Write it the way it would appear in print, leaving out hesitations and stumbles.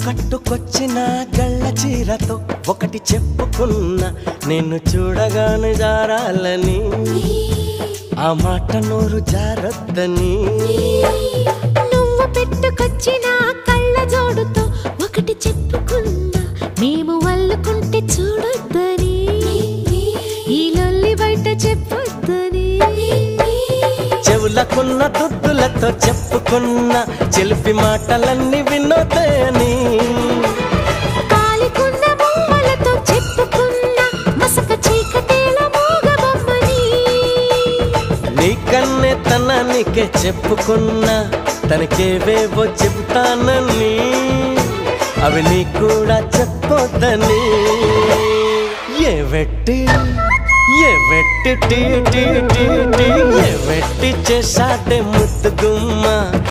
కట్టుకొచ్చిన గళ్ళ చీరతో ఒకటి చెప్పుకున్నా, నిన్ను చూడగానే జారాలని, ఆ మాట నోరు జారొద్దని. నువ్వు పెట్టుకొచ్చిన కళ్ళ జోడుతో ఒకటి చెప్పుకున్నా, మేము వల్లుకుంటే చూడొద్దని, ఈ లొల్లి బయట చెప్పొద్దని. చెవులకున్న దుద్దులతో చెప్పుకున్న చెలిపి మాటలన్నీ వినోదని, కాలికున్న బొమ్మలతో చెప్పుకున్న మసక చీకటేల మూగబొమ్మని. నీకన్నే తనానికే చెప్పుకున్నా, తనకేవేవో చెబుతానని, అవి నీ కూడా చెప్పొద్దని. ఏ వెట్టి టీ టీ టీ టీ ఏ వెట్టి చేశాడే ముద్దు గుమ్మ.